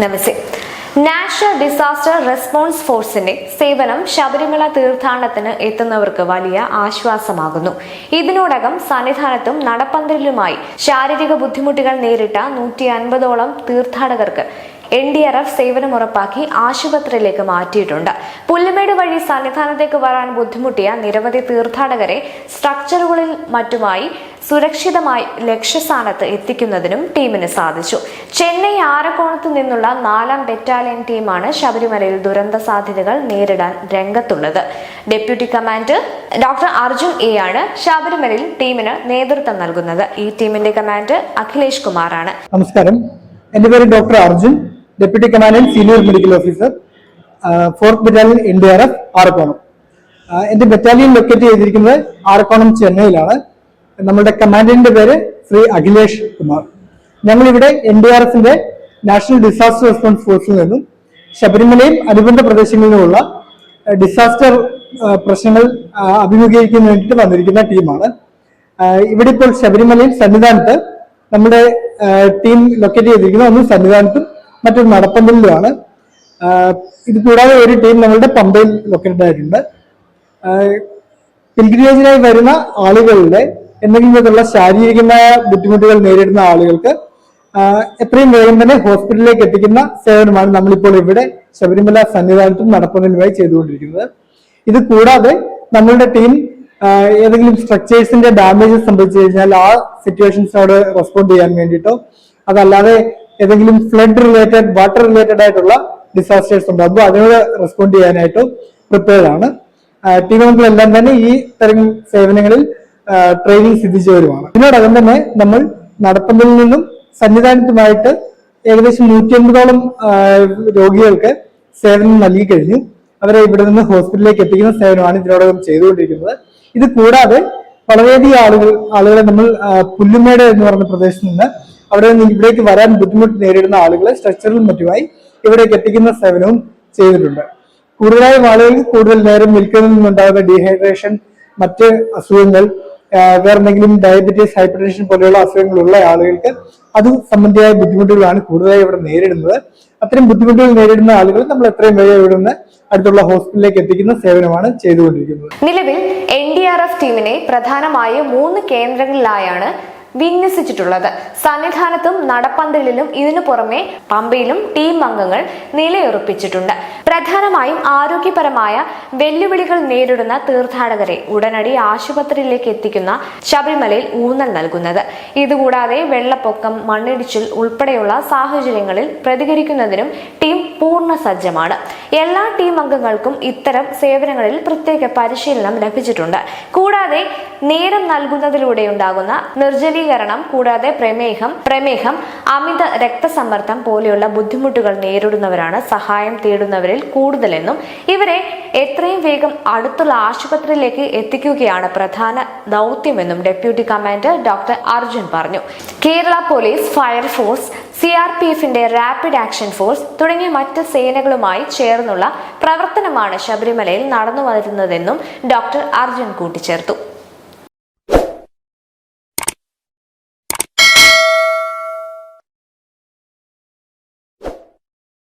നമസ്തേ. National disaster response ഫോഴ്സിന്റെ സേവനം ശബരിമല തീർത്ഥാടനത്തിന് എത്തുന്നവർക്ക് വലിയ ആശ്വാസമാകുന്നു. ഇതിനോടകം സന്നിധാനത്തും നടപ്പന്തലിലുമായി ശാരീരിക ബുദ്ധിമുട്ടുകൾ നേരിട്ട 150ഓളം തീർത്ഥാടകർക്ക് NDRF സേവനം ഉറപ്പാക്കി ആശുപത്രിയിലേക്ക് മാറ്റിയിട്ടുണ്ട്. പുല്ലുമേട് വഴി സന്നിധാനത്തേക്ക് വരാൻ ബുദ്ധിമുട്ടിയ നിരവധി തീർത്ഥാടകരെ സ്ട്രക്ചറുകളിൽ മറ്റുമായി സുരക്ഷിതമായി ലക്ഷ്യസ്ഥാനത്ത് എത്തിക്കുന്നതിനും ടീമിന് സാധിച്ചു. ചെന്നൈ ആരക്കോണത്തു നിന്നുള്ള 4ാം ബറ്റാലിയൻ ടീമാണ് ശബരിമലയിൽ ദുരന്ത സാധ്യതകൾ നേരിടാൻ രംഗത്തുള്ളത്. Deputy commander doctor Arjun A ആണ് ശബരിമലയിൽ ടീമിന് നേതൃത്വം നൽകുന്നത്. ഈ ടീമിന്റെ കമാൻഡർ അഖിലേഷ് കുമാറാണ്. നമസ്കാരം, എന്റെ പേര് doctor Arjun, deputy commandant senior medical officer, 4th battalion NDRF Arakkonam. എന്റെ ബറ്റാലിയൻ ലൊക്കേറ്റ് ചെയ്തിരിക്കുന്നത് ആരക്കോണം ചെന്നൈയിലാണ്. നമ്മുടെ കമാൻഡന്റിന്റെ പേര് ശ്രീ അഖിലേഷ് കുമാർ. ഞങ്ങളിവിടെ NDRFന്റെ നാഷണൽ ഡിസാസ്റ്റർ റെസ്പോൺസ് ഫോഴ്സിൽ നിന്നും ശബരിമലയും അനുബന്ധ പ്രദേശങ്ങളിൽ നിന്നുമുള്ള ഡിസാസ്റ്റർ പ്രശ്നങ്ങൾ അഭിമുഖീകരിക്കുന്നതിന് വേണ്ടിയിട്ട് വന്നിരിക്കുന്ന ടീമാണ്. ഇവിടെ ഇപ്പോൾ ശബരിമലയിൽ സന്നിധാനത്ത് നമ്മുടെ ടീം ലൊക്കേറ്റ് ചെയ്തിരിക്കുന്നത് ഒന്ന് സന്നിധാനത്തും മറ്റൊരു നടപ്പന്തലിലുമാണ്. ഇത് കൂടാതെ ഒരു ടീം നമ്മളുടെ പമ്പയിൽ ലൊക്കേറ്റഡ് ആയിട്ടുണ്ട്. പിൽഗ്രിമേജിനായി വരുന്ന ആളുകളുടെ എന്തെങ്കിലും വിധമുള്ള ശാരീരികമായ ബുദ്ധിമുട്ടുകൾ നേരിടുന്ന ആളുകൾക്ക് എത്രയും വേഗം തന്നെ ഹോസ്പിറ്റലിലേക്ക് എത്തിക്കുന്ന സേവനമാണ് നമ്മളിപ്പോൾ ഇവിടെ ശബരിമല സന്നിധാനത്തും നടപ്പന്തലിലുമായി ചെയ്തുകൊണ്ടിരിക്കുന്നത്. ഇത് കൂടാതെ നമ്മളുടെ ടീം ഏതെങ്കിലും സ്ട്രക്ചേഴ്സിന്റെ ഡാമേജസ് സംഭവിച്ചു കഴിഞ്ഞാൽ ആ സിറ്റുവേഷൻസിനോട് റെസ്പോണ്ട് ചെയ്യാൻ വേണ്ടിയിട്ടോ അതല്ലാതെ ഏതെങ്കിലും ഫ്ലഡ് റിലേറ്റഡ് വാട്ടർ റിലേറ്റഡ് ആയിട്ടുള്ള ഡിസാസ്റ്റേഴ്സ് ഉണ്ടാകുമ്പോൾ അതിനോട് റെസ്പോണ്ട് ചെയ്യാനായിട്ടോ പ്രിപ്പയർഡ് ആണ്. ടീം അംഗങ്ങളെല്ലാം തന്നെ ഈ തരം സേവനങ്ങളിൽ ട്രെയിനിങ് സിദ്ധിച്ചവരുമാണ്. ഇതിനോടകം തന്നെ നമ്മൾ നടപ്പന്തലിൽ നിന്നും സന്നിധാനത്തുമായിട്ട് ഏകദേശം 150ഓളം രോഗികൾക്ക് സേവനം നൽകി കഴിഞ്ഞു. അവരെ ഇവിടെ നിന്ന് ഹോസ്പിറ്റലിലേക്ക് എത്തിക്കുന്ന സേവനമാണ് ഇതിനോടകം ചെയ്തുകൊണ്ടിരിക്കുന്നത്. ഇത് കൂടാതെ വളരെയധികം ആളുകളെ നമ്മൾ പുല്ലുമേട് എന്ന് പറഞ്ഞ പ്രദേശത്ത് നിന്ന് അവിടെ നിന്ന് ഇവിടേക്ക് വരാൻ ബുദ്ധിമുട്ട് നേരിടുന്ന ആളുകളെ സ്ട്രക്ചറിലും മറ്റുമായി ഇവിടേക്ക് എത്തിക്കുന്ന സേവനവും ചെയ്തിട്ടുണ്ട്. കൂടുതലായും ആളുകൾക്ക് കൂടുതൽ നേരം നിൽക്കുന്നതിൽ നിന്നുണ്ടാകുന്ന ഡീഹൈഡ്രേഷൻ, മറ്റ് അസുഖങ്ങൾ, വേറെ എന്തെങ്കിലും ഡയബറ്റീസ്, ഹൈപ്പർ ടെൻഷൻ പോലെയുള്ള അസുഖങ്ങളുള്ള ആളുകൾക്ക് അത് സംബന്ധിയായ ബുദ്ധിമുട്ടുകളാണ് കൂടുതലായി ഇവിടെ നേരിടുന്നത്. അത്തരം ബുദ്ധിമുട്ടുകൾ നേരിടുന്ന ആളുകൾ നമ്മൾ എത്രയും വേഗം ഇവിടെ നിന്ന് അടുത്തുള്ള ഹോസ്പിറ്റലിലേക്ക് എത്തിക്കുന്ന സേവനമാണ് ചെയ്തുകൊണ്ടിരിക്കുന്നത്. നിലവിൽ NDRF ടീമിനെ പ്രധാനമായും 3 കേന്ദ്രങ്ങളിലായാണ് വിന്യസിച്ചിട്ടുള്ളത്. സന്നിധാനത്തും നടപ്പന്തലിലും ഇതിനു പുറമെ പമ്പയിലും ടീം അംഗങ്ങൾ നിലയുറപ്പിച്ചിട്ടുണ്ട്. പ്രധാനമായും ആരോഗ്യപരമായ വെല്ലുവിളികൾ നേരിടുന്ന തീർത്ഥാടകരെ ഉടനടി ആശുപത്രിയിലേക്ക് എത്തിക്കുന്ന ശബരിമലയിൽ ഊന്നൽ നൽകുന്നത്. ഇതുകൂടാതെ വെള്ളപ്പൊക്കം, മണ്ണിടിച്ചിൽ ഉൾപ്പെടെയുള്ള സാഹചര്യങ്ങളിൽ പ്രതികരിക്കുന്നതിനും ടീം പൂർണ്ണ സജ്ജമാണ്. എല്ലാ ടീം അംഗങ്ങൾക്കും ഇത്തരം സേവനങ്ങളിൽ പ്രത്യേക പരിശീലനം ലഭിച്ചിട്ടുണ്ട്. കൂടാതെ നേരം നൽകുന്നതിലൂടെ ഉണ്ടാകുന്ന നിർജ്ജലീകരണം, കൂടാതെ പ്രമേഹം, അമിത രക്തസമ്മർദ്ദം പോലെയുള്ള ബുദ്ധിമുട്ടുകൾ നേരിടുന്നവരാണ് സഹായം തേടുന്നവരിൽ കൂടുതലെന്നും ഇവരെ എത്രയും വേഗം അടുത്തുള്ള ആശുപത്രിയിലേക്ക് എത്തിക്കുകയാണ് പ്രധാന ദൗത്യമെന്നും ഡെപ്യൂട്ടി കമാൻഡർ ഡോക്ടർ അർജുൻ പറഞ്ഞു. കേരള പോലീസ്, ഫയർഫോഴ്സ്, CRPFന്റെ റാപ്പിഡ് ആക്ഷൻ ഫോഴ്സ് തുടങ്ങിയ മറ്റ് സേനകളുമായി ചേർന്നുള്ള പ്രവർത്തനമാണ് ശബരിമലയിൽ നടന്നു വരുന്നതെന്നും ഡോക്ടർ അർജുൻ കൂട്ടിച്ചേർത്തു.